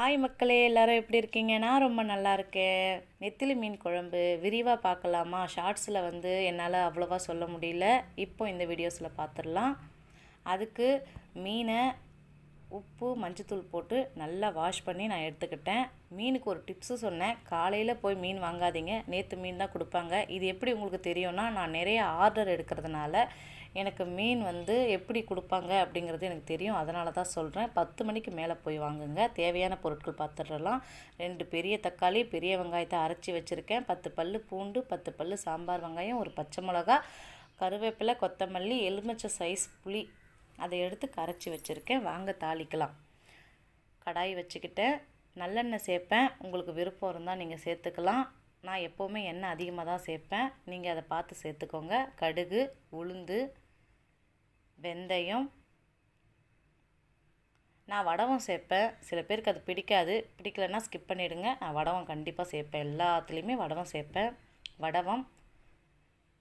Hi மக்களே, எல்லாரும் எப்படி இருக்கீங்க? நான் ரொம்ப நல்லா இருக்கேன். நெத்திலி மீன் குழம்பு விரிவாக பார்க்கலாமா? ஷார்ட்ஸில் என்னால் அவ்வளோவா சொல்ல முடியல. இப்போ இந்த வீடியோஸில் பார்த்துடலாம். அதுக்கு மீனை உப்பு மஞ்சத்தூள் போட்டு நல்லா வாஷ் பண்ணி நான் எடுத்துக்கிட்டேன். மீனுக்கு ஒரு டிப்ஸு சொன்னேன். காலையில் போய் மீன் வாங்காதீங்க, நேற்று மீன் தான் கொடுப்பாங்க. இது எப்படி உங்களுக்கு தெரியும்னா, நான் நிறைய ஆர்டர் எடுக்கிறதுனால எனக்கு மீன் எப்படி கொடுப்பாங்க அப்படிங்கிறது எனக்கு தெரியும். அதனால தான் சொல்கிறேன். 10 மணிக்கு மேலே போய் வாங்குங்க. தேவையான பொருட்கள் பார்த்துடலாம். 2 பெரிய தக்காளி, பெரிய வெங்காயத்தை அரைச்சி வச்சுருக்கேன். 10 பல் பூண்டு, 10 பல் சாம்பார் வெங்காயம், ஒரு பச்சை மிளகா, கருவேப்பிலை, கொத்தமல்லி, எலுமிச்சை சைஸ் புளி அதை எடுத்து கரைச்சி வச்சுருக்கேன். வாங்க தாளிக்கலாம். கடாய் வச்சுக்கிட்டேன். நல்லெண்ணெய் சேர்ப்பேன். உங்களுக்கு விருப்பம் இருந்தால் நீங்கள் சேர்த்துக்கலாம். நான் எப்போவுமே எண்ணெய் அதிகமாக தான் சேர்ப்பேன். நீங்கள் அதை பார்த்து சேர்த்துக்கோங்க. கடுகு, உளுந்து, வெந்தயம், நான் வடகம் சேர்ப்பேன். சில பேருக்கு அது பிடிக்காது. பிடிக்கலைன்னா ஸ்கிப் பண்ணிவிடுங்க. நான் வடகம் கண்டிப்பாக சேர்ப்பேன். எல்லாத்துலேயுமே வடகம் சேர்ப்பேன். வடகம்,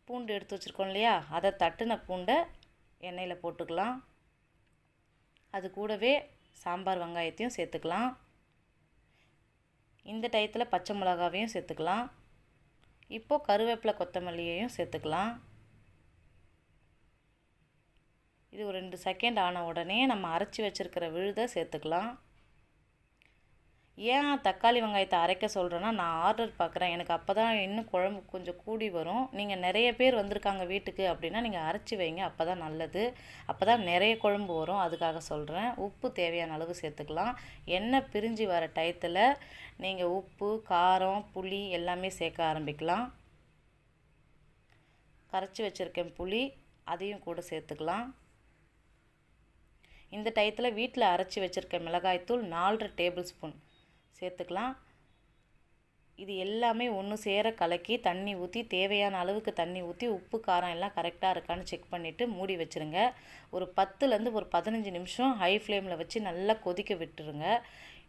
பூண்டு எடுத்து வச்சுருக்கோம் இல்லையா, அதை தட்டுன பூண்டை எண்ணெயில் போட்டுக்கலாம். அது கூடவே சாம்பார் வெங்காயத்தையும் சேர்த்துக்கலாம். இந்த டயத்தில் பச்சை மிளகாவையும் சேர்த்துக்கலாம். இப்போது கருவேப்பிலை, கொத்தமல்லியையும் சேர்த்துக்கலாம். இது ஒரு 2 செகண்ட் ஆன உடனே நம்ம அரைச்சி வச்சுருக்கிற விழுதை சேர்த்துக்கலாம். ஏன் தக்காளி வெங்காயத்தை அரைக்க சொல்கிறேன்னா, நான் ஆர்டர் பார்க்குறேன். எனக்கு அப்போ தான் இன்னும் குழம்பு கொஞ்சம் கூடி வரும். நீங்கள் நிறைய பேர் வந்திருக்காங்க வீட்டுக்கு அப்படின்னா நீங்கள் அரைச்சி வைங்க. அப்போ தான் நல்லது. அப்போ தான் நிறைய குழம்பு வரும். அதுக்காக சொல்கிறேன். உப்பு தேவையான அளவு சேர்த்துக்கலாம். எண்ணெய் பிரிஞ்சு வர டயத்தில் நீங்கள் உப்பு, காரம், புளி எல்லாமே சேர்க்க ஆரம்பிக்கலாம். கரைச்சி வச்சுருக்கேன் புளி, அதையும் கூட சேர்த்துக்கலாம். இந்த டயத்தில் வீட்டில் அரைச்சி வச்சுருக்க மிளகாய்த்தூள் 4.5 டேபிள் ஸ்பூன் சேர்த்துக்கலாம். இது எல்லாமே ஒன்று சேர கலக்கி தண்ணி ஊற்றி, தேவையான அளவுக்கு தண்ணி ஊற்றி, உப்பு காரம் எல்லாம் கரெக்டாக இருக்கான்னு செக் பண்ணிவிட்டு மூடி வச்சுருங்க. ஒரு 10லேருந்து ஒரு 15 நிமிஷம் ஹை ஃப்ளேமில் வச்சு நல்லா கொதிக்க விட்டுருங்க.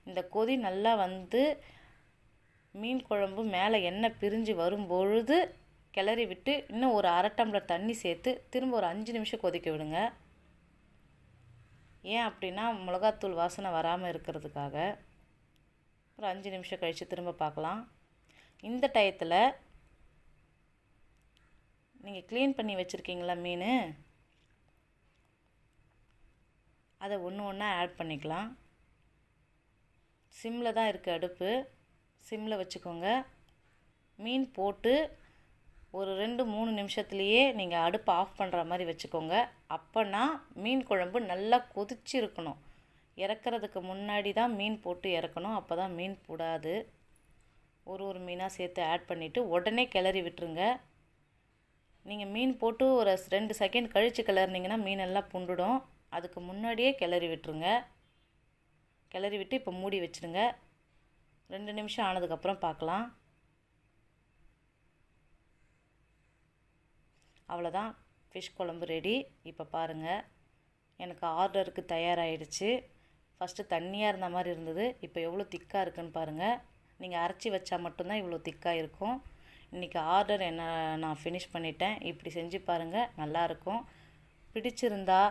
இந்த கொதி நல்லா மீன் குழம்பு மேலே எண்ணெய் பிரிஞ்சு வரும்பொழுது கிளறி விட்டு இன்னும் ஒரு 1/2 டம்ளர் தண்ணி சேர்த்து திரும்ப ஒரு 5 நிமிஷம் கொதிக்க விடுங்க. ஏன் அப்படின்னா, மிளகாத்தூள் வாசனை வராமல் இருக்கிறதுக்காக. ஒரு 5 நிமிஷம் கழித்து திரும்ப பார்க்கலாம். இந்த டயத்தில் நீங்கள் க்ளீன் பண்ணி வச்சுருக்கீங்களா மீன், அதை ஒன்று ஒன்றா ஆட் பண்ணிக்கலாம். சிம்மில் தான் இருக்குது அடுப்பு, சிம்மில் வச்சுக்கோங்க. மீன் போட்டு ஒரு 2-3 நிமிஷத்துலேயே நீங்கள் அடுப்பு ஆஃப் பண்ணுற மாதிரி வச்சுக்கோங்க. அப்போனா மீன் குழம்பு நல்லா கொதிச்சு இருக்கணும். இறக்குறதுக்கு முன்னாடி தான் மீன் போட்டு இறக்கணும். அப்போ தான் மீன் போடாது. ஒரு மீனாக சேர்த்து ஆட் பண்ணிவிட்டு உடனே கிளறி விட்டுருங்க. நீங்கள் மீன் போட்டு ஒரு 2 செகண்ட் கழித்து கிளறினீங்கன்னா மீன் எல்லாம் புண்டுடும். அதுக்கு முன்னாடியே கிளறி விட்டுருங்க. கிளறி விட்டு இப்போ மூடி வச்சுருங்க. 2 நிமிஷம் ஆனதுக்கப்புறம் பார்க்கலாம். அவ்வளோதான், ஃபிஷ் குழம்பு ரெடி. இப்போ பாருங்கள், எனக்கு ஆர்டருக்கு தயாராகிடுச்சு. ஃபஸ்ட்டு தண்ணியாக இருந்த மாதிரி இருந்தது. இப்போ எவ்வளோ திக்காக இருக்குன்னு பாருங்கள். நீங்கள் அரைச்சி வச்சா மட்டும்தான் இவ்வளோ திக்காக இருக்கும். இன்றைக்கி ஆர்டர் நான் ஃபினிஷ் பண்ணிட்டேன். இப்படி செஞ்சு பாருங்கள், நல்லாயிருக்கும். பிடிச்சிருந்தா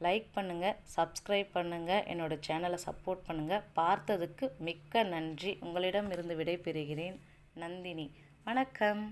லைக் பண்ணுங்கள், சப்ஸ்கிரைப் பண்ணுங்கள், என்னோடய சேனலை சப்போர்ட் பண்ணுங்கள். பார்த்ததுக்கு மிக்க நன்றி. உங்களிடம் இருந்து விடை பெறுகிறேன். நந்தினி. வணக்கம்.